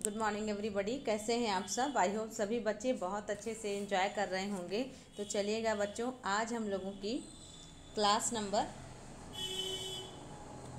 Good morning everybody. कैसे हैं आप सब? आई होप सभी बच्चे बहुत अच्छे से एंजॉय कर रहे होंगे। तो चलिएगा बच्चों, आज हम लोगों की क्लास नंबर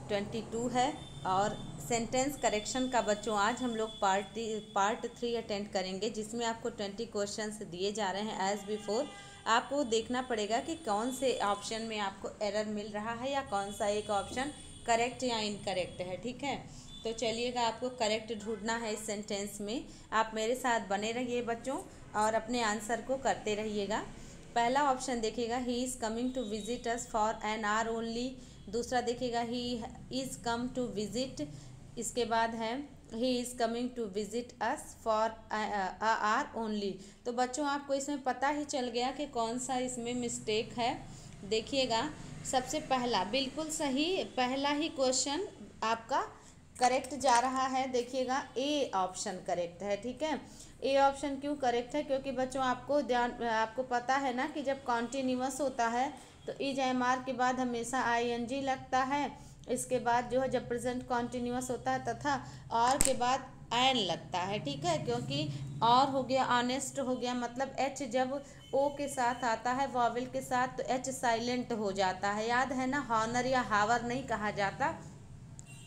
22 है और सेंटेंस करेक्शन का बच्चों आज हम लोग पार्ट 3 अटेंड करेंगे, जिसमें आपको 20 क्वेश्चंस दिए जा रहे हैं। एज बिफोर आपको देखना पड़ेगा कि कौन से ऑप्शन में आपको एरर मिल रहा है या कौन सा एक ऑप्शन करेक्ट या इनकरेक्ट है। ठीक है, तो चलिएगा, आपको करेक्ट ढूंढना है इस सेंटेंस में। आप मेरे साथ बने रहिए बच्चों और अपने आंसर को करते रहिएगा। पहला ऑप्शन देखिएगा, he is coming to visit us for an hour only. दूसरा देखिएगा, he is come to visit. इसके बाद है he is coming to visit us for a hour only. तो बच्चों आपको इसमें पता ही चल गया कि कौन सा इसमें मिस्टेक है। देखिएगा, सबसे पहला बिल्कुल सही, पहला ही क्वेश्चन आपका करेक्ट जा रहा है। देखिएगा, ए ऑप्शन करेक्ट है। ठीक है, ए ऑप्शन क्यों करेक्ट है? क्योंकि बच्चों आपको पता है ना कि जब कॉन्टिन्यूअस होता है तो इज एम आर के बाद हमेशा आईएनजी लगता है। इसके बाद जो है जब प्रेजेंट कॉन्टिन्यूअस होता है तथा और के बाद एन लगता है। ठीक है, क्योंकि और हो गया, ऑनेस्ट हो गया, मतलब एच जब ओ के साथ आता है वॉवेल के साथ तो एच साइलेंट हो जाता है। याद है ना, हॉनर या हावर नहीं कहा जाता,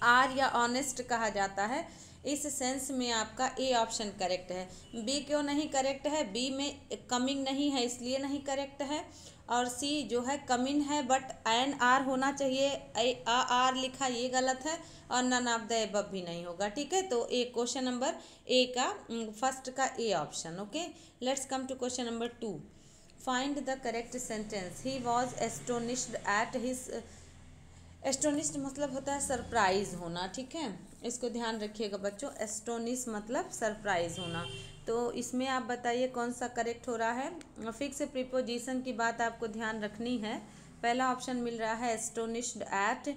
आर या ऑनेस्ट कहा जाता है। इस सेंस में आपका ए ऑप्शन करेक्ट है। बी क्यों नहीं करेक्ट है? बी में कमिंग नहीं है इसलिए नहीं करेक्ट है। और सी जो है कमिंग है बट एन आर होना चाहिए, आर लिखा, ये गलत है। और नन ऑफ द एबव भी नहीं होगा। ठीक है, तो ए क्वेश्चन नंबर ए का फर्स्ट का A option. Okay, let's come to question number 2। Find the correct sentence. He was astonished at his, astonished मतलब होता है सरप्राइज होना। ठीक है, इसको ध्यान रखिएगा बच्चों, एस्टोनिश मतलब सरप्राइज होना। तो इसमें आप बताइए कौन सा करेक्ट हो रहा है। फिक्स प्रीपोजिशन की बात आपको ध्यान रखनी है। पहला ऑप्शन मिल रहा है एस्टोनिश्ड एट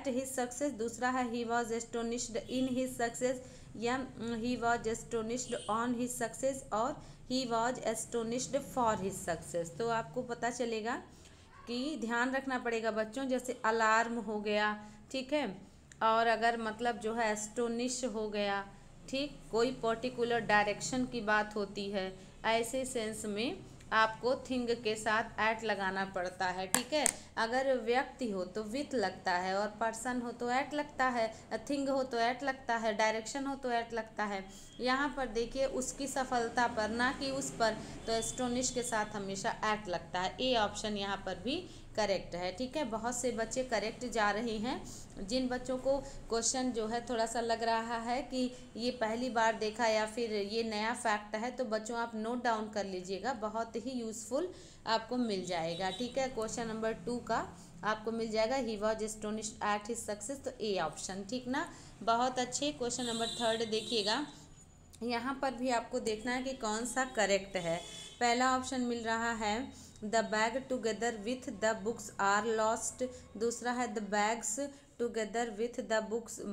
हिज सक्सेस। दूसरा है he was astonished in his success, या he was astonished on his success, और he was astonished for his success. तो आपको पता चलेगा कि ध्यान रखना पड़ेगा बच्चों, जैसे अलार्म हो गया। ठीक है, और अगर मतलब जो है एस्टोनिश हो गया, ठीक, कोई पर्टिकुलर डायरेक्शन की बात होती है, ऐसे सेंस में आपको थिंग के साथ एट लगाना पड़ता है। ठीक है, अगर व्यक्ति हो तो विथ लगता है, और पर्सन हो तो एट लगता है, थिंग हो तो एट लगता है, डायरेक्शन हो तो एट लगता है। यहाँ पर देखिए उसकी सफलता पर, ना कि उस पर, तो एस्टोनिश के साथ हमेशा एट लगता है। ए ऑप्शन यहाँ पर भी करेक्ट है। ठीक है, बहुत से बच्चे करेक्ट जा रहे हैं। जिन बच्चों को क्वेश्चन जो है थोड़ा सा लग रहा है कि ये पहली बार देखा या फिर ये नया फैक्ट है, तो बच्चों आप नोट डाउन कर लीजिएगा, बहुत ही यूज़फुल आपको मिल जाएगा। ठीक है, क्वेश्चन नंबर 2 का आपको मिल जाएगा, ही was astonished at his success, तो ए ऑप्शन। ठीक ना, बहुत अच्छे। क्वेश्चन नंबर 3 देखिएगा, यहाँ पर भी आपको देखना है कि कौन सा करेक्ट है। पहला ऑप्शन मिल रहा है the bag together with the books are lost. दूसरा है the bags together with the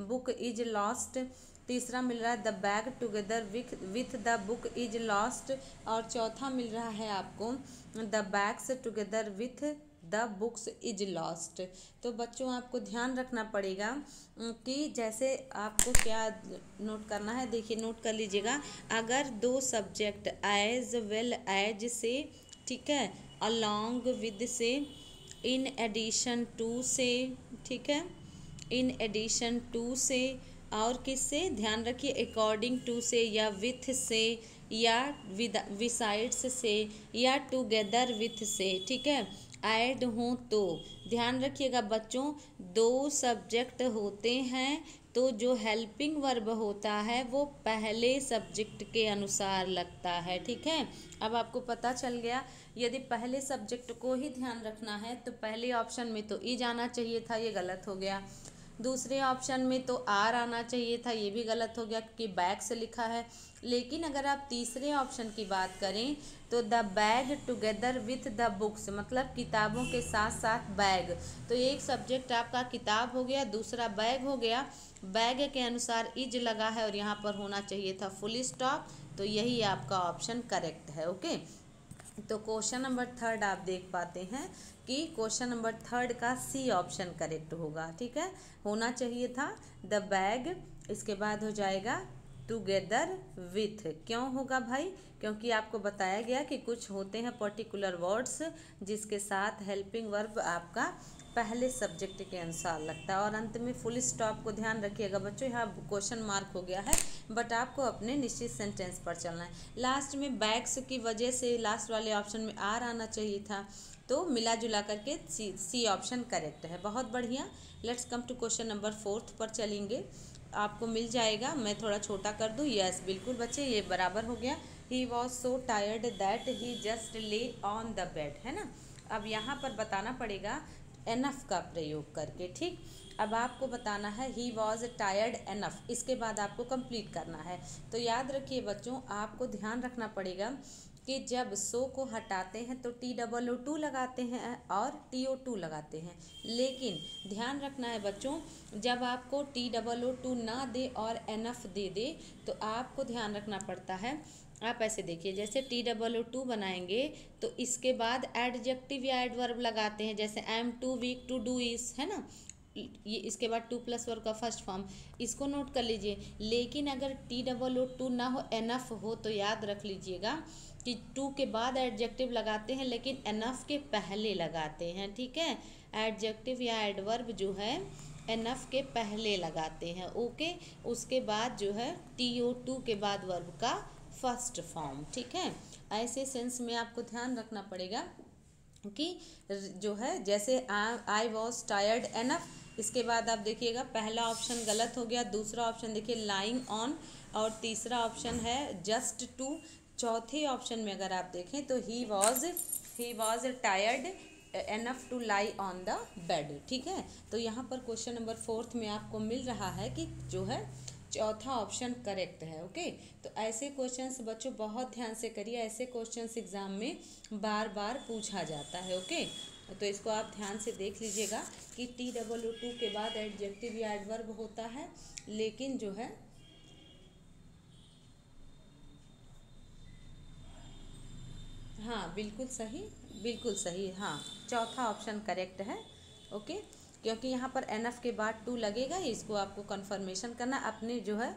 book is lost. तीसरा मिल रहा है the bag together with the book is lost. और चौथा मिल रहा है आपको the bags together with the books is lost. तो बच्चों आपको ध्यान रखना पड़ेगा कि जैसे आपको क्या नोट करना है। देखिए, नोट कर लीजिएगा, अगर दो सब्जेक्ट एज वेल एज से, ठीक है, अलॉन्ग विद से, इन एडिशन टू से, ठीक है, इन एडिशन टू से, और किससे, ध्यान रखिए, अकॉर्डिंग टू से, या विथ से, या विसाइड्स से, या टुगेदर विथ से, ठीक है, ऐड हों तो। ध्यान रखिएगा बच्चों, दो सब्जेक्ट होते हैं तो जो हेल्पिंग वर्ब होता है वो पहले सब्जेक्ट के अनुसार लगता है। ठीक है, अब आपको पता चल गया। यदि पहले सब्जेक्ट को ही ध्यान रखना है तो पहले ऑप्शन में तो ई जाना चाहिए था, ये गलत हो गया। दूसरे ऑप्शन में तो आर आना चाहिए था, ये भी गलत हो गया क्योंकि बैग से लिखा है। लेकिन अगर आप तीसरे ऑप्शन की बात करें तो the bag together with the books, मतलब किताबों के साथ साथ बैग, तो एक सब्जेक्ट आपका किताब हो गया, दूसरा बैग हो गया। बैग के अनुसार इज लगा है और यहाँ पर होना चाहिए था फुल स्टॉप, तो यही आपका ऑप्शन करेक्ट है। ओके, तो क्वेश्चन नंबर 3 आप देख पाते हैं कि क्वेश्चन नंबर 3 का सी ऑप्शन करेक्ट होगा। ठीक है, होना चाहिए था द बैग इसके बाद हो जाएगा टुगेदर विथ। क्यों होगा भाई? क्योंकि आपको बताया गया कि कुछ होते हैं पर्टिकुलर वर्ड्स जिसके साथ हेल्पिंग वर्ब आपका पहले सब्जेक्ट के अनुसार लगता है। और अंत में फुल स्टॉप को ध्यान रखिएगा बच्चों, यहाँ क्वेश्चन मार्क हो गया है बट आपको अपने निश्चित सेंटेंस पर चलना है। लास्ट में बैक्स की वजह से लास्ट वाले ऑप्शन में आर आना चाहिए था, तो मिला जुला करके सी ऑप्शन करेक्ट है। बहुत बढ़िया। Let's come to question number 4 पर चलेंगे। आपको मिल जाएगा, मैं थोड़ा छोटा कर दूँ। यस बिल्कुल बच्चे, ये बराबर हो गया। He was so tired that he just ले ऑन द बेड, है ना। अब यहाँ पर बताना पड़ेगा एनफ का प्रयोग करके, ठीक। अब आपको बताना है ही वॉज टायर्ड एनफ, इसके बाद आपको कंप्लीट करना है। तो याद रखिए बच्चों, आपको ध्यान रखना पड़ेगा कि जब सो को हटाते हैं तो TOO लगाते हैं और TO2 लगाते हैं। लेकिन ध्यान रखना है बच्चों, जब आपको TOO ना दे और एनफ दे दे तो आपको ध्यान रखना पड़ता है। आप ऐसे देखिए, जैसे TOO बनाएंगे तो इसके बाद एडजेक्टिव या एडवर्ब लगाते हैं, जैसे I am too weak to do this, है ना। ये इसके बाद टू प्लस वर्ब का फर्स्ट फॉर्म, इसको नोट कर लीजिए। लेकिन अगर TOO ना हो, एनफ हो, तो याद रख लीजिएगा कि टू के बाद एडजेक्टिव लगाते हैं लेकिन एनफ के पहले लगाते हैं, ठीक है। एडजेक्टिव या एडवर्ब जो है एनफ के पहले लगाते हैं, ओके। उसके बाद जो है TO2 के बाद वर्ब का फर्स्ट फॉर्म, ठीक है। ऐसे सेंस में आपको ध्यान रखना पड़ेगा कि जो है जैसे आई वॉज टायर्ड एनफ, इसके बाद आप देखिएगा पहला ऑप्शन गलत हो गया, दूसरा ऑप्शन देखिए लाइंग ऑन, और तीसरा ऑप्शन है जस्ट टू। चौथे ऑप्शन में अगर आप देखें तो he was tired enough to lie on the bed, ठीक है। तो यहाँ पर क्वेश्चन नंबर 4 में आपको मिल रहा है कि जो है चौथा ऑप्शन करेक्ट है, ओके। तो ऐसे क्वेश्चंस बच्चों बहुत ध्यान से करिए, ऐसे क्वेश्चंस एग्जाम में बार बार पूछा जाता है, ओके। तो इसको आप ध्यान से देख लीजिएगा कि TOO के बाद एडजेक्टिव या एडवर्ब होता है, लेकिन जो है हाँ बिल्कुल सही, बिल्कुल सही, हाँ चौथा ऑप्शन करेक्ट है, ओके। क्योंकि यहाँ पर एनफ के बाद टू लगेगा, इसको आपको कंफर्मेशन करना अपने जो है।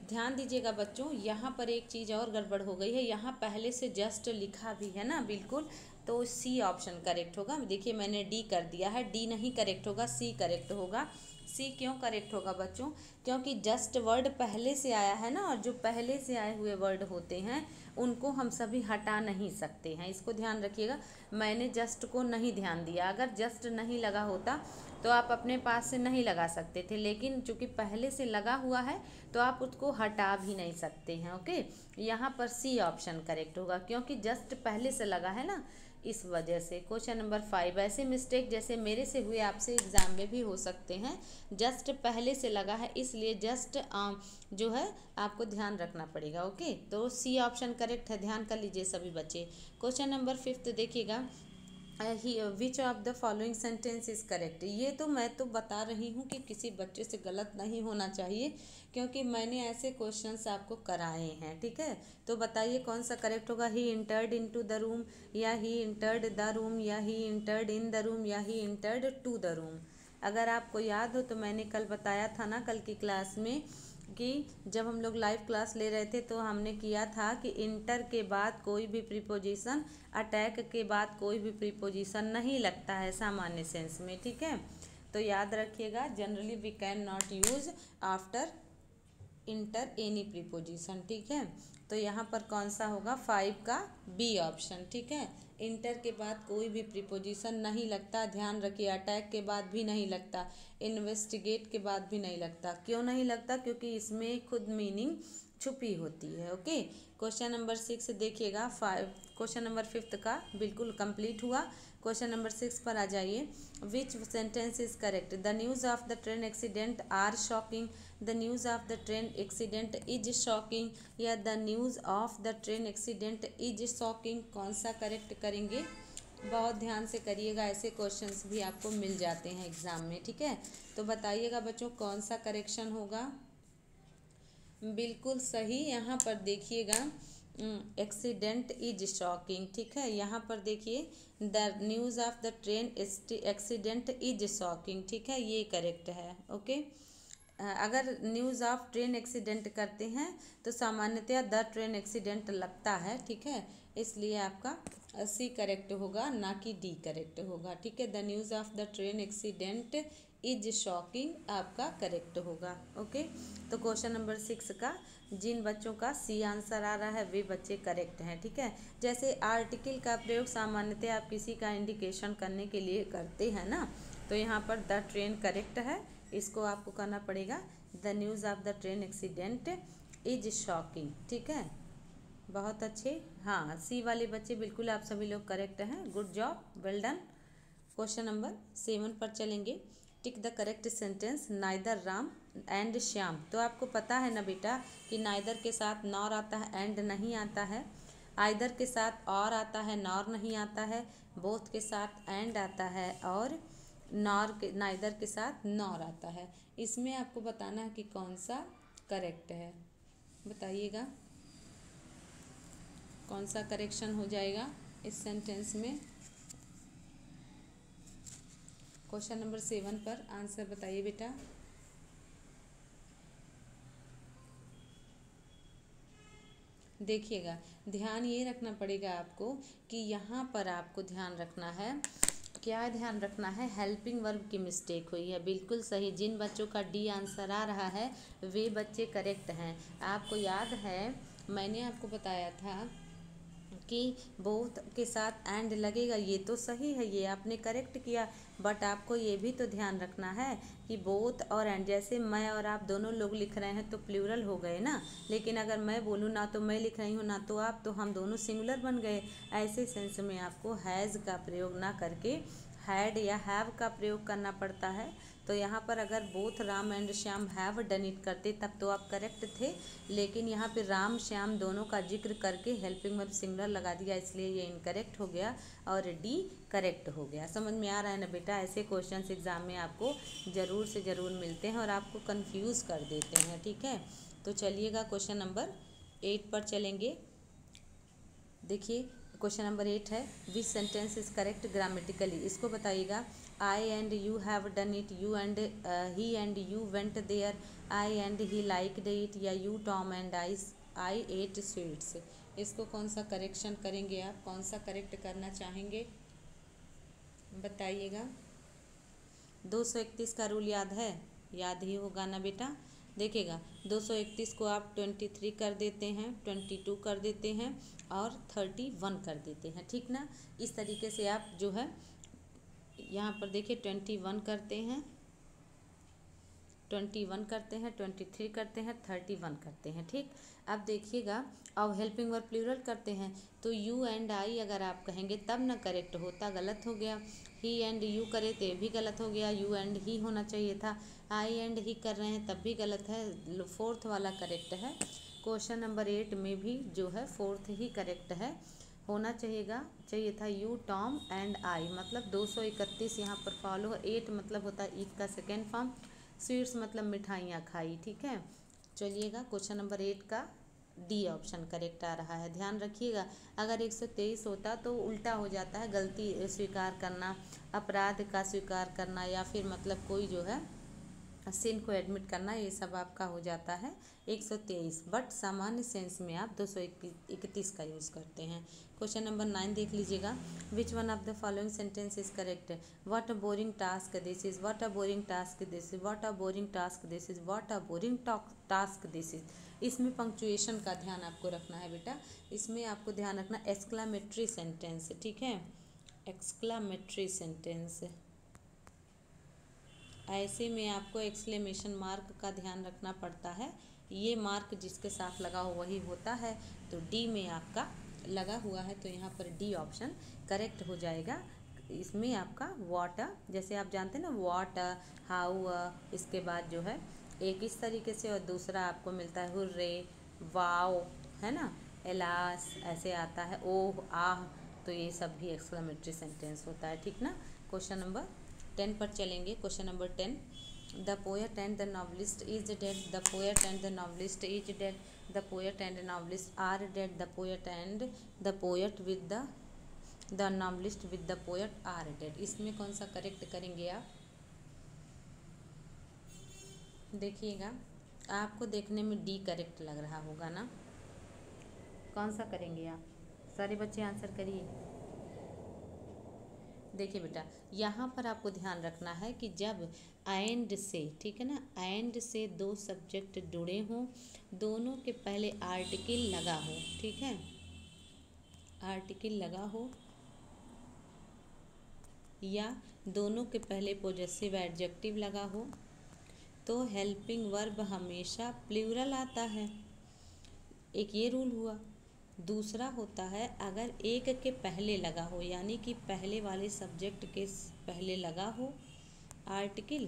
ध्यान दीजिएगा बच्चों, यहाँ पर एक चीज़ और गड़बड़ हो गई है, यहाँ पहले से जस्ट लिखा भी है ना, बिल्कुल। तो सी ऑप्शन करेक्ट होगा। देखिए मैंने डी कर दिया है, डी नहीं करेक्ट होगा, सी करेक्ट होगा। सी क्यों करेक्ट होगा बच्चों? क्योंकि जस्ट वर्ड पहले से आया है ना, और जो पहले से आए हुए वर्ड होते हैं उनको हम सभी हटा नहीं सकते हैं, इसको ध्यान रखिएगा। मैंने जस्ट को नहीं ध्यान दिया, अगर जस्ट नहीं लगा होता तो आप अपने पास से नहीं लगा सकते थे, लेकिन चूंकि पहले से लगा हुआ है तो आप उसको हटा भी नहीं सकते हैं, ओके। यहाँ पर सी ऑप्शन करेक्ट होगा क्योंकि जस्ट पहले से लगा है ना, इस वजह से। क्वेश्चन नंबर 5, ऐसे मिस्टेक जैसे मेरे से हुए आपसे एग्जाम में भी हो सकते हैं। जस्ट पहले से लगा है इसलिए जस्ट जो है आपको ध्यान रखना पड़ेगा, ओके। तो सी ऑप्शन करेक्ट है, ध्यान कर लीजिए सभी बच्चे। क्वेश्चन नंबर 5 देखिएगा, which of the following sentence is correct. ये तो मैं तो बता रही हूँ कि किसी बच्चे से गलत नहीं होना चाहिए, क्योंकि मैंने ऐसे क्वेश्चंस आपको कराए हैं, ठीक है। तो बताइए कौन सा करेक्ट होगा। ही इंटर्ड इनटू द रूम, या ही इंटर्ड द रूम, या ही इंटर्ड इन द रूम, या ही इंटर्ड टू द रूम। अगर आपको याद हो तो मैंने कल बताया था ना, कल की क्लास में, कि जब हम लोग लाइव क्लास ले रहे थे तो हमने किया था कि इंटर के बाद कोई भी प्रीपोजिशन, अटैक के बाद कोई भी प्रीपोजिशन नहीं लगता है सामान्य सेंस में, ठीक है। तो याद रखिएगा, generally we can not use after enter any preposition, ठीक है। तो यहाँ पर कौन सा होगा, 5 का बी ऑप्शन, ठीक है। इंटर के बाद कोई भी प्रीपोजिशन नहीं लगता, ध्यान रखिए। अटैक के बाद भी नहीं लगता, इन्वेस्टिगेट के बाद भी नहीं लगता। क्यों नहीं लगता? क्योंकि इसमें खुद मीनिंग छुपी होती है, ओके। क्वेश्चन नंबर 6 देखिएगा, क्वेश्चन नंबर 5 का बिल्कुल कंप्लीट हुआ। क्वेश्चन नंबर 6 पर आ जाइए। Which sentence is correct? The news of the train accident are shocking, the news of the train accident is shocking, या the news of the train accident is shocking. कौन सा correct करेंगे? बहुत ध्यान से करिएगा, ऐसे क्वेश्चंस भी आपको मिल जाते हैं एग्जाम में, ठीक है। तो बताइएगा बच्चों कौन सा करेक्शन होगा। बिल्कुल सही, यहाँ पर देखिएगा एक्सीडेंट इज शॉकिंग, ठीक है। यहाँ पर देखिए the news of the train accident is shocking, ठीक है, ये करेक्ट है, ओके। अगर न्यूज़ ऑफ ट्रेन एक्सीडेंट करते हैं तो सामान्यतया द ट्रेन एक्सीडेंट लगता है, ठीक है, इसलिए आपका सी करेक्ट होगा, ना कि डी करेक्ट होगा, ठीक है। The news of the train accident is shocking आपका करेक्ट होगा। ओके, तो क्वेश्चन नंबर 6 का जिन बच्चों का सी आंसर आ रहा है वे बच्चे करेक्ट हैं, ठीक है। जैसे आर्टिकल का प्रयोग सामान्यतः आप किसी का इंडिकेशन करने के लिए करते हैं ना, तो यहाँ पर द ट्रेन करेक्ट है, इसको आपको करना पड़ेगा the news of the train accident is shocking, ठीक है। बहुत अच्छे, हाँ, सी वाले बच्चे बिल्कुल आप सभी लोग करेक्ट हैं, good job, well done. Question number 7 पर चलेंगे। Tick the correct sentence neither Ram and Shyam. तो आपको पता है ना बेटा कि नाइदर के साथ नॉर आता है, एंड नहीं आता है, आइदर के साथ और आता है, नॉर नहीं आता है, बोथ के साथ एंड आता है, और नॉर के नाइदर के साथ नॉर आता है। इसमें आपको बताना है कि कौन सा करेक्ट है, बताइएगा कौन सा करेक्शन हो जाएगा इस सेंटेंस में। क्वेश्चन नंबर 7 पर आंसर बताइए बेटा। देखिएगा, ध्यान ये रखना पड़ेगा आपको कि यहाँ पर आपको ध्यान रखना है, क्या ध्यान रखना है, हेल्पिंग वर्ब की मिस्टेक हुई है, बिल्कुल सही। जिन बच्चों का डी आंसर आ रहा है वे बच्चे करेक्ट हैं। आपको याद है मैंने आपको बताया था कि बोथ के साथ एंड लगेगा, ये तो सही है, ये आपने करेक्ट किया, बट आपको ये भी तो ध्यान रखना है कि बोथ और एंड, जैसे मैं और आप दोनों लोग लिख रहे हैं तो प्लूरल हो गए ना, लेकिन अगर मैं बोलूँ ना तो मैं लिख रही हूँ ना तो आप, तो हम दोनों सिंगुलर बन गए। ऐसे सेंस में आपको हैज़ का प्रयोग ना करके हैड या हैव का प्रयोग करना पड़ता है। तो यहाँ पर अगर both Ram and Shyam have done it करते तब तो आप करेक्ट थे, लेकिन यहाँ पे राम श्याम दोनों का जिक्र करके हेल्पिंग वर्ब सिंगुलर लगा दिया, इसलिए ये इनकरेक्ट हो गया और डी करेक्ट हो गया। समझ में आ रहा है ना बेटा, ऐसे क्वेश्चंस एग्जाम में आपको ज़रूर से ज़रूर मिलते हैं और आपको कंफ्यूज कर देते हैं, ठीक है। तो चलिएगा क्वेश्चन नंबर 8 पर चलेंगे। देखिए क्वेश्चन नंबर 8 है, which sentence is correct grammatically, इसको बताइएगा। I and you have done it, you and he and you went there, I and he liked it, या you Tom and I ate sweets. इसको कौन सा correction करेंगे आप, कौन सा करेक्ट करना चाहेंगे, बताइएगा। 231 का रूल याद है, याद ही होगा ना बेटा। देखिएगा 231 को आप 23 कर देते हैं, 22 कर देते हैं और 31 कर देते हैं, ठीक ना। इस तरीके से आप जो है यहाँ पर देखिए 21 करते हैं, 21 करते हैं, 23 करते हैं, 31 करते हैं, ठीक। अब देखिएगा, अब हेल्पिंग वर्ब प्लूरल करते हैं तो यू एंड आई अगर आप कहेंगे तब ना करेक्ट होता, गलत हो गया। ही एंड यू करे तो भी गलत हो गया, यू एंड ही होना चाहिए था। आई एंड ही कर रहे हैं तब भी गलत है, फोर्थ वाला करेक्ट है। क्वेश्चन नंबर 8 में भी जो है फोर्थ ही करेक्ट है, होना चाहिए था यू टॉम एंड आई, मतलब 231 यहाँ पर फॉलो। 8 मतलब होता है ईट का सेकेंड फॉर्म, स्वीट्स मतलब मिठाइयाँ खाई, ठीक है। चलिएगा क्वेश्चन नंबर 8 का डी ऑप्शन करेक्ट आ रहा है, ध्यान रखिएगा। अगर 123 होता तो उल्टा हो जाता है, गलती स्वीकार करना, अपराध का स्वीकार करना, या फिर मतलब कोई जो है सिन को एडमिट करना, ये सब आपका हो जाता है 123, बट सामान्य सेंस में आप 231 का यूज़ करते हैं। क्वेश्चन नंबर 9 देख लीजिएगा। Which one of the following sentence is correct, what a boring task this is, what a boring task this is, what a boring task this is, what a boring task this is. इसमें punctuation का ध्यान आपको रखना है बेटा, इसमें आपको ध्यान रखना एक्सक्लामेटरी सेंटेंस, ठीक है, एक्सक्लामेटरी सेंटेंस, ऐसे में आपको एक्सक्लेमेशन मार्क का ध्यान रखना पड़ता है, ये मार्क जिसके साथ लगा हो वही होता है। तो डी में आपका लगा हुआ है, तो यहाँ पर डी ऑप्शन करेक्ट हो जाएगा। इसमें आपका व्हाट, जैसे आप जानते हैं ना व्हाट, हाउ, इसके बाद जो है एक इस तरीके से और दूसरा आपको मिलता है हुर्रे, वाओ, है ना, एलास, ऐसे आता है ओह, आह, तो ये सब भी एक्सक्लेमेटरी सेंटेंस होता है, ठीक ना। क्वेश्चन नंबर 10 पर चलेंगे। Question number 10, the poet and the novelist is dead, the poet and the novelist is dead, the poet and novelist are dead, the poet and the poet with the novelist with the poet are dead. इसमें कौन सा correct करेंगे आप, देखिएगा, आपको देखने में D correct लग रहा होगा ना। कौन सा करेंगे आप? सारे बच्चे आंसर करिए। देखिए बेटा, यहाँ पर आपको ध्यान रखना है कि जब एंड से, ठीक है ना, एंड से दो सब्जेक्ट जुड़े हों, दोनों के पहले आर्टिकल लगा हो, ठीक है, आर्टिकल लगा हो, या दोनों के पहले पॉजेसिव एडजेक्टिव लगा हो, तो हेल्पिंग वर्ब हमेशा प्लूरल आता है। एक ये रूल हुआ। दूसरा होता है अगर एक के पहले लगा हो, यानी कि पहले वाले सब्जेक्ट के पहले लगा हो आर्टिकल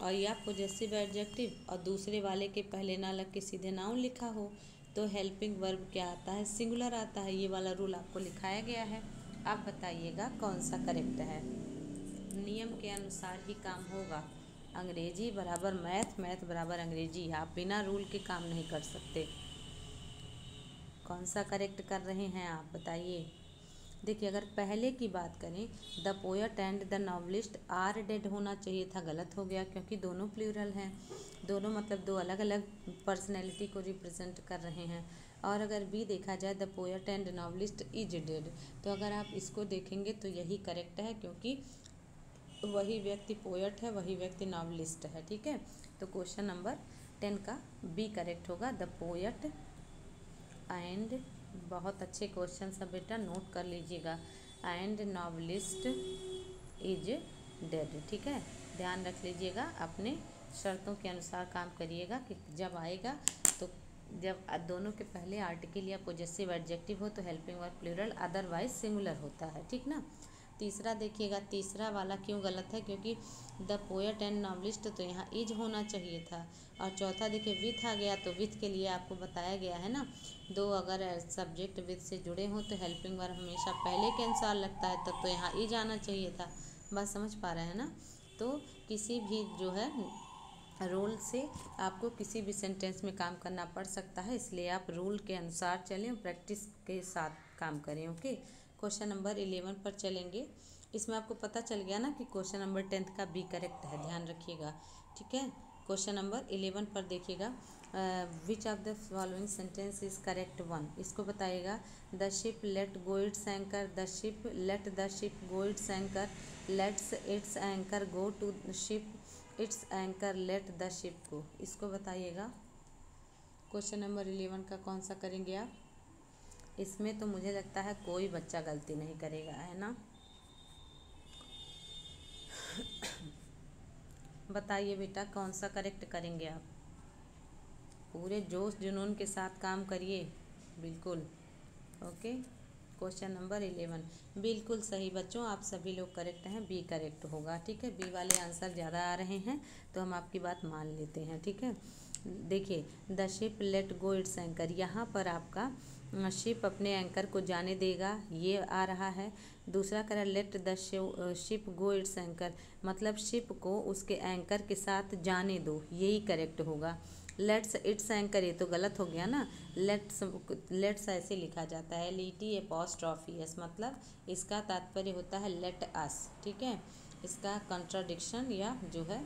और या पॉजेसिव एडजेक्टिव और दूसरे वाले के पहले ना लग के सीधे नाउन लिखा हो, तो हेल्पिंग वर्ब क्या आता है? सिंगुलर आता है। ये वाला रूल आपको लिखाया गया है। आप बताइएगा कौन सा करेक्ट है। नियम के अनुसार ही काम होगा। अंग्रेजी बराबर मैथ, मैथ बराबर अंग्रेजी। आप बिना रूल के काम नहीं कर सकते। कौन सा करेक्ट कर रहे हैं आप बताइए। देखिए, अगर पहले की बात करें, the poet and the novelist are dead होना चाहिए था, गलत हो गया क्योंकि दोनों प्लूरल हैं। दोनों मतलब दो अलग अलग पर्सनैलिटी को रिप्रेजेंट कर रहे हैं। और अगर बी देखा जाए, the poet and novelist is dead, तो अगर आप इसको देखेंगे तो यही करेक्ट है, क्योंकि वही व्यक्ति पोएट है, वही व्यक्ति नॉवलिस्ट है। ठीक है, तो क्वेश्चन नंबर 10 का बी करेक्ट होगा, द पोएट एंड, बहुत अच्छे क्वेश्चन सब बेटा, नोट कर लीजिएगा, एंड नॉवलिस्ट इज डेड। ठीक है, ध्यान रख लीजिएगा, अपने शर्तों के अनुसार काम करिएगा कि जब आएगा तो जब दोनों के पहले आर्टिकल या पॉजेसिव एडजेक्टिव हो तो helping verb plural, otherwise singular होता है। ठीक ना। तीसरा देखिएगा, तीसरा वाला क्यों गलत है? क्योंकि द पोएट एंड नॉवलिस्ट तो यहाँ इज होना चाहिए था। और चौथा देखिए, विथ आ गया, तो विथ के लिए आपको बताया गया है ना, दो अगर सब्जेक्ट विथ से जुड़े हों तो हेल्पिंग वर्ब हमेशा पहले के अनुसार लगता है, तब तो यहाँ इज आना चाहिए था। बात समझ पा रहे हैं ना। तो किसी भी जो है रूल से आपको किसी भी सेंटेंस में काम करना पड़ सकता है, इसलिए आप रूल के अनुसार चलें और प्रैक्टिस के साथ काम करें। ओके, क्वेश्चन नंबर 11 पर चलेंगे। इसमें आपको पता चल गया ना कि क्वेश्चन नंबर 10 का बी करेक्ट है, ध्यान रखिएगा। ठीक है, क्वेश्चन नंबर 11 पर देखिएगा, which of the following sentence is correct one, इसको बताइएगा। The ship let go its anchor, the ship let the ship go its anchor, let's its anchor go to ship, its anchor let the ship go, इसको बताइएगा। Question number 11 का कौन सा करेंगे आप? इसमें तो मुझे लगता है कोई बच्चा गलती नहीं करेगा, है ना। बताइए बेटा कौन सा करेक्ट करेंगे आप? पूरे जोश जुनून के साथ काम करिए, बिल्कुल। ओके, क्वेश्चन नंबर 11 बिल्कुल सही बच्चों, आप सभी लोग करेक्ट हैं, बी करेक्ट होगा। ठीक है, बी वाले आंसर ज़्यादा आ रहे हैं तो हम आपकी बात मान लेते हैं। ठीक है, देखिए, the ship let go its anchor, यहाँ पर आपका शिप अपने एंकर को जाने देगा, ये आ रहा है। दूसरा कह रहा है late the ship go its anchor, मतलब शिप को उसके एंकर के साथ जाने दो, यही करेक्ट होगा। लेट्स इट्स एंकर, ये तो गलत हो गया ना। लेट्स ऐसे लिखा जाता है, LET मतलब इसका तात्पर्य होता है लेट अस। ठीक है, इसका कंट्राडिक्शन या जो है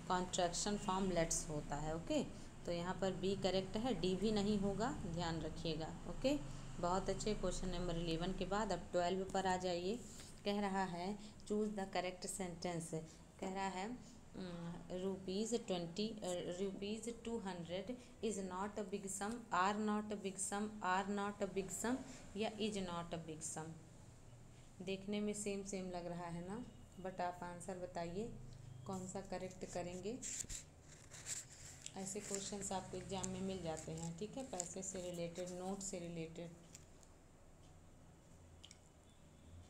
कॉन्ट्रैक्शन फॉर्म लेट्स होता है। ओके, तो यहाँ पर बी करेक्ट है, डी भी नहीं होगा, ध्यान रखिएगा। ओके, बहुत अच्छे। क्वेश्चन नंबर 11 के बाद अब 12 पर आ जाइए। कह रहा है चूज द करेक्ट सेंटेंस। कह रहा है rupees 200 is not a big sum, are not a big sum, are not a big sum, या is not a big sum. देखने में सेम सेम लग रहा है ना, बट आप आंसर बताइए कौन सा करेक्ट करेंगे। ऐसे क्वेश्चंस आपको एग्जाम में मिल जाते हैं। ठीक है, पैसे से रिलेटेड, नोट से रिलेटेड।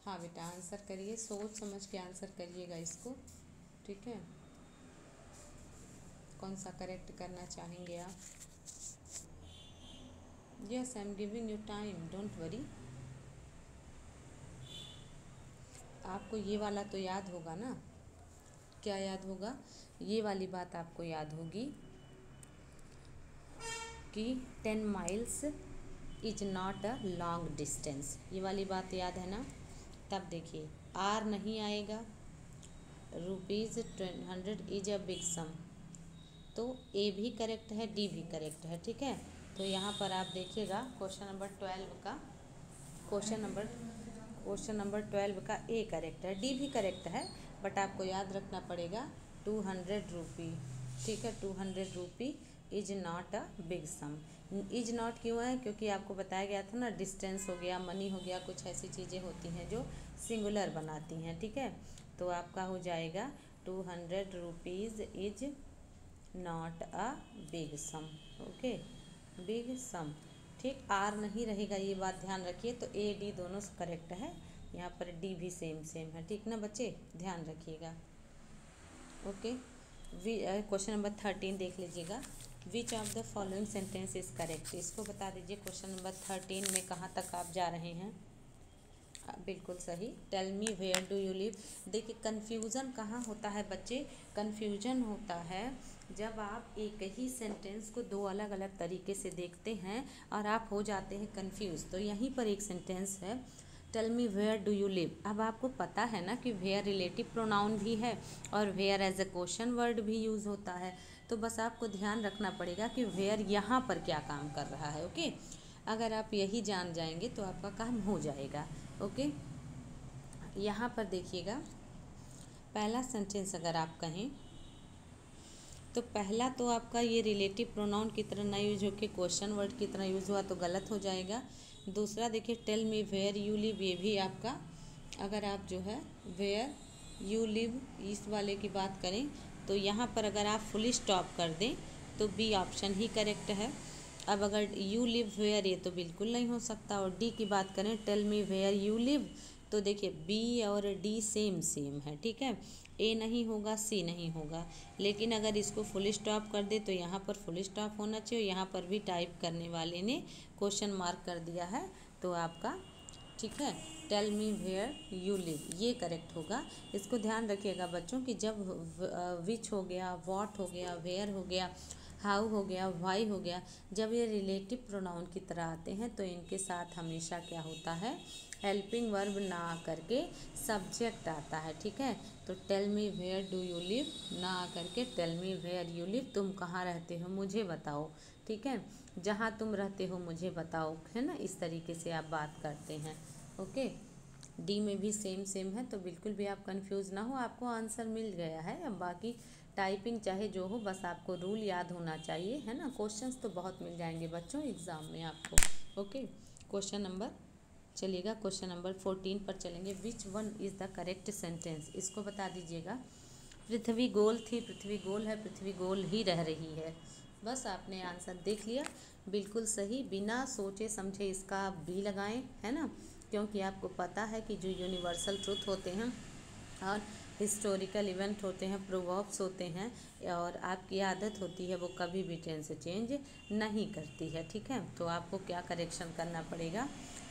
हाँ बेटा, आंसर करिए, सोच समझ के आंसर करिएगा इसको। ठीक है, कौन सा करेक्ट करना चाहेंगे आप? Yes, I am giving you time, don't worry. आपको ये वाला तो याद होगा ना, क्या याद होगा? ये वाली बात आपको याद होगी कि 10 miles is not a long distance, ये वाली बात याद है ना। तब देखिए, आर नहीं आएगा, रुपीज़ 100 इज अ बिग सम, तो ए भी करेक्ट है, डी भी करेक्ट है, ठीक है। तो यहाँ पर आप देखिएगा क्वेश्चन नंबर 12 का क्वेश्चन नंबर 12 का ए करेक्ट है, डी भी करेक्ट है, बट आपको याद रखना पड़ेगा 200 रुपी, ठीक है। 200 rupee is not a big sum. Is not क्यों है? क्योंकि आपको बताया गया था ना, डिस्टेंस हो गया, मनी हो गया, कुछ ऐसी चीज़ें होती हैं जो सिंगुलर बनाती हैं, ठीक है। तो आपका हो जाएगा 200 rupees is not a big sum, okay, big sum, ठीक। आर नहीं रहेगा, ये बात ध्यान रखिए। तो ए डी दोनों करेक्ट है, यहाँ पर डी भी सेम है, ठीक ना बच्चे, ध्यान रखिएगा, ओके। क्वेश्चन नंबर 13 देख लीजिएगा। विच of the following sentence is correct, इसको बता दीजिए। क्वेश्चन नंबर 13 में कहाँ तक आप जा रहे हैं? बिल्कुल सही। Tell me where do you live. देखिए कन्फ्यूज़न कहाँ होता है बच्चे? कन्फ्यूजन होता है जब आप एक ही सेंटेंस को दो अलग अलग तरीके से देखते हैं और आप हो जाते हैं कंफ्यूज। तो यहीं पर एक सेंटेंस है, tell me where do you live. अब आपको पता है ना कि वेयर रिलेटिव प्रोनाउन भी है और where as a question word भी यूज़ होता है। तो बस आपको ध्यान रखना पड़ेगा कि वेयर यहाँ पर क्या काम कर रहा है, ओके। अगर आप यही जान जाएंगे तो आपका काम हो जाएगा, ओके। यहाँ पर देखिएगा, पहला सेंटेंस अगर आप कहें तो पहला तो आपका ये रिलेटिव प्रोनाउन की तरह ना यूज होकर क्वेश्चन वर्ड की तरह यूज़ हुआ तो गलत हो जाएगा। दूसरा देखिए, tell me where you live, ये भी आपका, अगर आप जो है वेयर यू लिव इस वाले की बात करें तो यहाँ पर अगर आप फुल स्टॉप कर दें तो बी ऑप्शन ही करेक्ट है। अब अगर यू लिव वेयर, ये तो बिल्कुल नहीं हो सकता। और डी की बात करें, tell me where you live, तो देखिए बी और डी सेम है, ठीक है। ए नहीं होगा, सी नहीं होगा। लेकिन अगर इसको फुल स्टॉप कर दे तो यहाँ पर फुल स्टॉप होना चाहिए, यहाँ पर भी टाइप करने वाले ने क्वेश्चन मार्क कर दिया है, तो आपका ठीक है, tell me where you live, ये करेक्ट होगा। इसको ध्यान रखिएगा बच्चों कि जब विच हो गया, वॉट हो गया, वेयर हो गया, हाउ हो गया, वाई हो गया, जब ये रिलेटिव प्रोनाउन की तरह आते हैं तो इनके साथ हमेशा क्या होता है, हेल्पिंग वर्ब ना करके सब्जेक्ट आता है, ठीक है। तो tell me where do you live ना करके tell me where you live, तुम कहाँ रहते हो मुझे बताओ, ठीक है, जहाँ तुम रहते हो मुझे बताओ, है ना, इस तरीके से आप बात करते हैं, ओके। डी में भी सेम है, तो बिल्कुल भी आप कंफ्यूज ना हो, आपको आंसर मिल गया है। अब बाकी टाइपिंग चाहे जो हो, बस आपको रूल याद होना चाहिए, है ना। क्वेश्चंस तो बहुत मिल जाएंगे बच्चों एग्ज़ाम में आपको, ओके। क्वेश्चन नंबर चलिएगा, क्वेश्चन नंबर 14 पर चलेंगे। Which one is the correct sentence, इसको बता दीजिएगा। पृथ्वी गोल थी, पृथ्वी गोल है, पृथ्वी गोल ही रह रही है। बस आपने आंसर देख लिया, बिल्कुल सही, बिना सोचे समझे इसका आप बी लगाएं, है ना, क्योंकि आपको पता है कि जो यूनिवर्सल ट्रुथ होते हैं और हिस्टोरिकल इवेंट होते हैं, प्रोवर्ब्स होते हैं, और आपकी आदत होती है वो कभी भी टेंस चेंज नहीं करती है, ठीक है। तो आपको क्या करेक्शन करना पड़ेगा,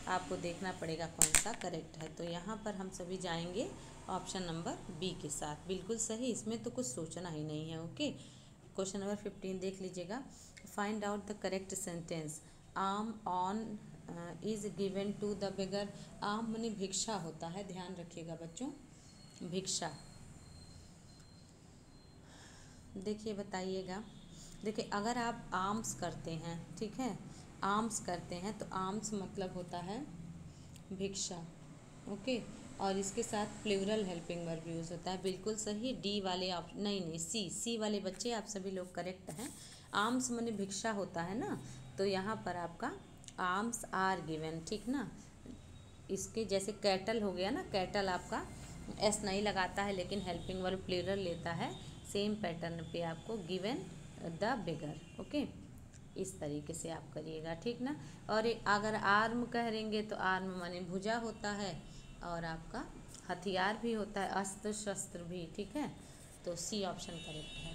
आपको देखना पड़ेगा कौन सा करेक्ट है। तो यहाँ पर हम सभी जाएंगे ऑप्शन नंबर बी के साथ, बिल्कुल सही, इसमें तो कुछ सोचना ही नहीं है, ओके। क्वेश्चन नंबर 15 देख लीजिएगा। Find out the correct sentence. Alms on is given to the beggar. Alms माने भिक्षा होता है, ध्यान रखिएगा बच्चों, भिक्षा। देखिए बताइएगा, देखिए अगर आप आर्म्स करते हैं, ठीक है, आर्म्स करते हैं तो आर्म्स मतलब होता है भिक्षा, ओके। और इसके साथ प्लूरल हेल्पिंग वर्ब यूज़ होता है, बिल्कुल सही। डी वाले आप नहीं, सी वाले बच्चे आप सभी लोग करेक्ट हैं। आर्म्स माने भिक्षा होता है ना, तो यहाँ पर आपका आर्म्स आर गिवन, ठीक ना। इसके जैसे कैटल हो गया ना, कैटल आपका एस नहीं लगाता है लेकिन हेल्पिंग वर्ब प्लूरल लेता है, सेम पैटर्न पे आपको गिवन द बिगर, ओके, इस तरीके से आप करिएगा, ठीक ना। और अगर आर्म कहेंगे तो आर्म माने भुजा होता है और आपका हथियार भी होता है, अस्त्र शस्त्र भी, ठीक है। तो सी ऑप्शन करेक्ट है।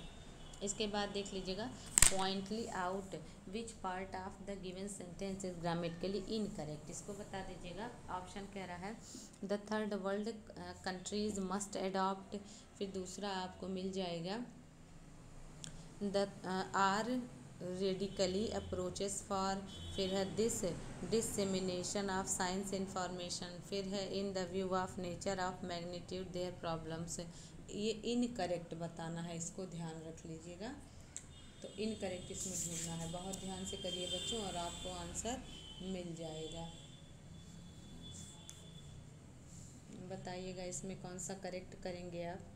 इसके बाद देख लीजिएगा, pointly out which part of the given sentence is grammatically incorrect, इसको बता दीजिएगा। ऑप्शन कह रहा है the third world countries must adopt, फिर दूसरा आपको मिल जाएगा the are radically approaches for, फिर है this dissemination of science information, फिर है in the view of nature of magnitude their problems. ये इनकरेक्ट बताना है, इसको ध्यान रख लीजिएगा। तो इनकरेक्ट इसमें ढूंढना है। बहुत ध्यान से करिए बच्चों और आपको आंसर मिल जाएगा। बताइएगा इसमें कौन सा करेक्ट करेंगे आप।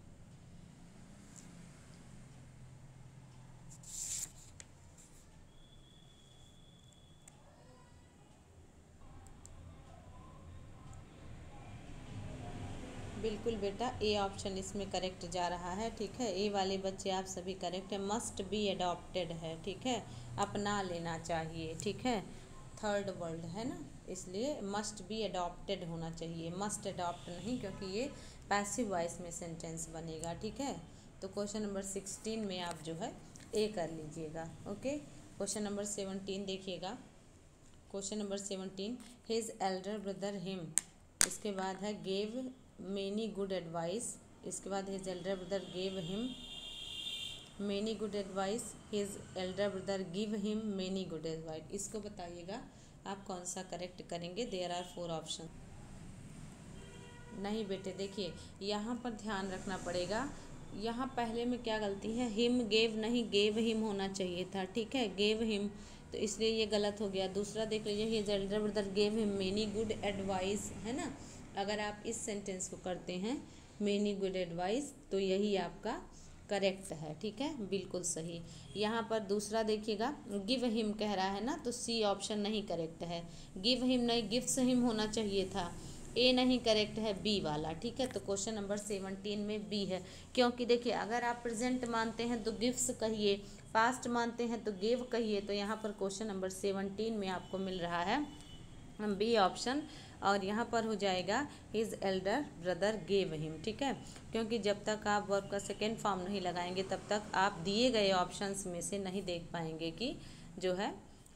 बिल्कुल बेटा, ए ऑप्शन इसमें करेक्ट जा रहा है। ठीक है, ए वाले बच्चे आप सभी करेक्ट है। मस्ट बी अडॉप्टेड है। ठीक है, अपना लेना चाहिए। ठीक है, थर्ड वर्ड है ना, इसलिए मस्ट बी अडॉप्टेड होना चाहिए, मस्ट अडॉप्ट नहीं, क्योंकि ये पैसिव वॉइस में सेंटेंस बनेगा। ठीक है, तो क्वेश्चन नंबर 16 में आप जो है ए कर लीजिएगा। ओके, क्वेश्चन नंबर 17 देखिएगा। Question number 17, his elder brother him, इसके बाद है गेव मेनी गुड एडवाइस, इसके बाद his elder brother gave him many good advice, his elder brother give him many good advice. इसको बताइएगा आप कौन सा करेक्ट करेंगे। There are 4 option. नहीं बेटे, देखिए यहाँ पर ध्यान रखना पड़ेगा। यहाँ पहले में क्या गलती है, हिम गेव नहीं, गेव हिम होना चाहिए था। ठीक है, गेव हिम, तो इसलिए ये गलत हो गया। दूसरा देख लीजिए, his elder brother gave him many good advice, है ना। अगर आप इस सेंटेंस को करते हैं मेनी गुड एडवाइस, तो यही आपका करेक्ट है। ठीक है, बिल्कुल सही। यहाँ पर दूसरा देखिएगा, गिव हिम कह रहा है ना, तो सी ऑप्शन नहीं करेक्ट है। गिव हिम नहीं, गिव्स हिम होना चाहिए था। ए नहीं करेक्ट है, बी वाला। ठीक है, तो क्वेश्चन नंबर 17 में बी है। क्योंकि देखिए, अगर आप प्रेजेंट मानते हैं तो गिव्स कहिए, पास्ट मानते हैं तो गिव कहिए। तो यहाँ पर क्वेश्चन नंबर 17 में आपको मिल रहा है बी ऑप्शन, और यहाँ पर हो जाएगा his elder brother gave him. ठीक है, क्योंकि जब तक आप वर्ब का सेकेंड फॉर्म नहीं लगाएंगे तब तक आप दिए गए ऑप्शंस में से नहीं देख पाएंगे कि जो है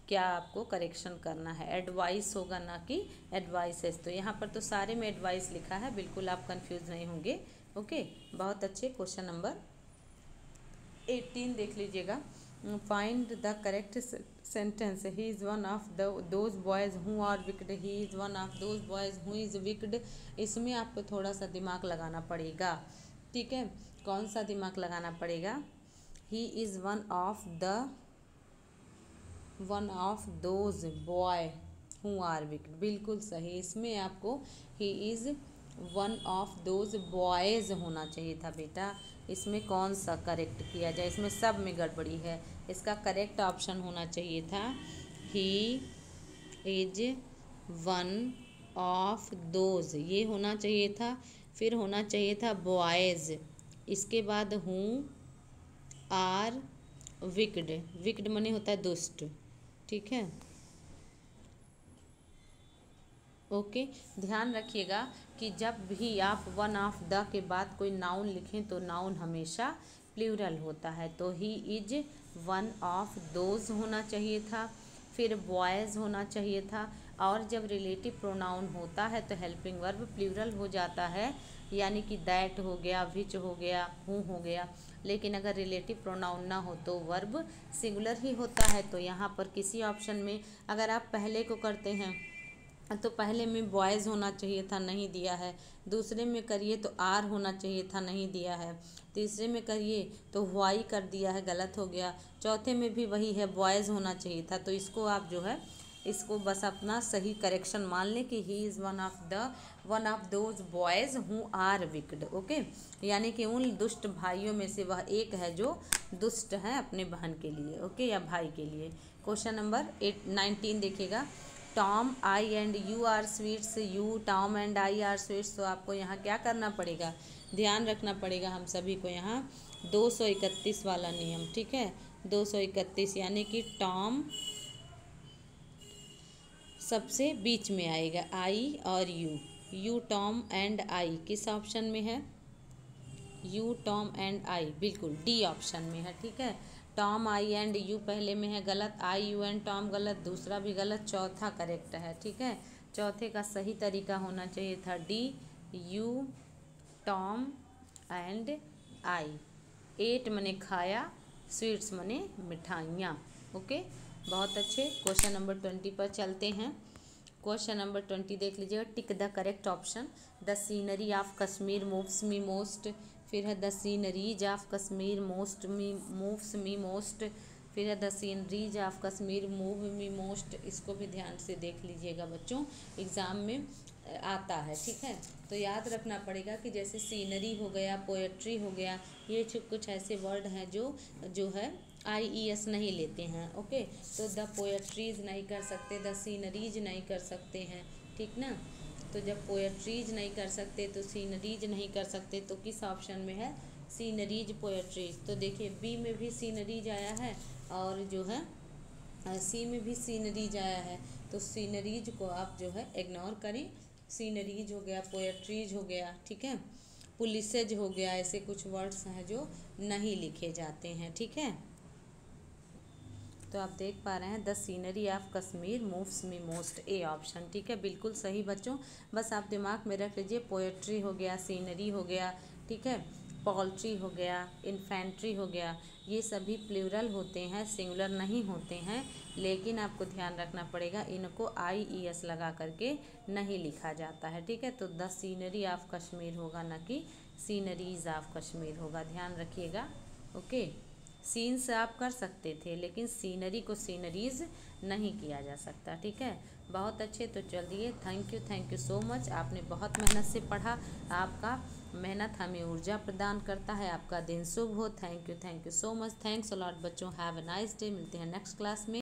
क्या आपको करेक्शन करना है। एडवाइस होगा ना कि एडवाइसेस। तो यहाँ पर तो सारे में एडवाइस लिखा है, बिल्कुल आप कंफ्यूज नहीं होंगे। ओके, बहुत अच्छे। क्वेश्चन नंबर 18 देख लीजिएगा। Find the correct sentence, he is one of those boys who are wicked, he is one of those boys who is wicked. इसमें आपको थोड़ा सा दिमाग लगाना पड़ेगा। ठीक है, कौन सा दिमाग लगाना पड़ेगा। He is one of those boy who are wicked, बिल्कुल सही। इसमें आपको he is one of those boys होना चाहिए था बेटा। इसमें कौन सा करेक्ट किया जाए, इसमें सब में गड़बड़ी है। इसका करेक्ट ऑप्शन होना चाहिए था he is one of those, ये होना चाहिए था। फिर होना चाहिए था बॉयज़, इसके बाद हूँ आर विक्ड, विक्ड मने होता है दुष्ट। ठीक है, ओके। ध्यान रखिएगा कि जब भी आप वन ऑफ द के बाद कोई नाउन लिखें तो नाउन हमेशा प्लूरल होता है। तो he is one of those होना चाहिए था, फिर बॉयज़ होना चाहिए था। और जब रिलेटिव प्रोनाउन होता है तो हेल्पिंग वर्ब प्लूरल हो जाता है, यानी कि दैट हो गया, विच हो गया, हूँ हो गया। लेकिन अगर रिलेटिव प्रोनाउन ना हो तो वर्ब सिंगुलर ही होता है। तो यहाँ पर किसी ऑप्शन में अगर आप पहले को करते हैं तो पहले में बॉयज़ होना चाहिए था, नहीं दिया है। दूसरे में करिए तो आर होना चाहिए था, नहीं दिया है। तीसरे में करिए तो वाई कर दिया है, गलत हो गया। चौथे में भी वही है, बॉयज़ होना चाहिए था। तो इसको आप जो है इसको बस अपना सही करेक्शन मान लें कि he is one of those boys who are wicked. Okay, यानी कि उन दुष्ट भाइयों में से वह एक है जो दुष्ट है अपने बहन के लिए। ओके, या भाई के लिए। क्वेश्चन नंबर 19 देखिएगा। Tom I and you are sweets, you Tom and I are sweets. तो आपको यहाँ क्या करना पड़ेगा, ध्यान रखना पड़ेगा हम सभी को यहाँ 231 वाला नियम। ठीक है, 231 यानी कि टॉम सबसे बीच में आएगा, आई और यू टॉम एंड आई किस ऑप्शन में है, यू टॉम एंड आई, बिल्कुल डी ऑप्शन में है। ठीक है, टॉम आई एंड यू पहले में है, गलत। आई यू एंड टॉम गलत, दूसरा भी गलत, चौथा करेक्ट है। ठीक है, चौथे का सही तरीका होना चाहिए था डी, यू टॉम एंड आई। 8 मने खाया, स्वीट्स मने मिठाइयाँ। ओके, बहुत अच्छे। क्वेश्चन नंबर 20 पर चलते हैं। क्वेश्चन नंबर 20 देख लीजिएगा। Tick the correct option. The scenery of Kashmir moves me most, फिर है the sceneries of Kashmir moves me most, फिर है the sceneries of Kashmir move me most, इसको भी ध्यान से देख लीजिएगा बच्चों, एग्ज़ाम में आता है, ठीक है। तो याद रखना पड़ेगा कि जैसे सीनरी हो गया, पोएट्री हो गया, ये कुछ ऐसे वर्ड हैं जो है IES नहीं लेते हैं, ओके। तो द पोएट्रीज नहीं कर सकते, द सीनरीज नहीं कर सकते हैं, ठीक ना। तो जब पोएट्रीज नहीं कर सकते तो सीनरीज नहीं कर सकते, तो किस ऑप्शन में है, सीनरीज पोएट्रीज। तो देखिए बी में भी सीनरीज आया है और जो है सी में भी सीनरीज आया है, तो सीनरीज को आप जो है इग्नोर करें। सीनरीज हो गया, पोएट्रीज हो गया, ठीक है, पुलिसेज हो गया, ऐसे कुछ वर्ड्स हैं जो नहीं लिखे जाते हैं, ठीक है। तो आप देख पा रहे हैं the scenery of Kashmir moves me most, A option, ठीक है, बिल्कुल सही बच्चों। बस आप दिमाग में रख लीजिए, पोएट्री हो गया, सीनरी हो गया, ठीक है, पोल्ट्री हो गया, इन्फेंट्री हो गया, ये सभी प्लूरल होते हैं, सिंगुलर नहीं होते हैं, लेकिन आपको ध्यान रखना पड़ेगा इनको IES लगा करके नहीं लिखा जाता है, ठीक है। तो द सीनरी ऑफ कश्मीर होगा, न कि सीनरीज ऑफ कश्मीर होगा, ध्यान रखिएगा, ओके। सीन्स आप कर सकते थे लेकिन सीनरी को सीनरीज नहीं किया जा सकता, ठीक है। बहुत अच्छे, तो चलिए थैंक यू सो मच, आपने बहुत मेहनत से पढ़ा, आपका मेहनत हमें ऊर्जा प्रदान करता है, आपका दिन शुभ हो। Thank you so much, thanks a lot बच्चों, हैव अ नाइस डे। मिलते हैं नेक्स्ट क्लास में।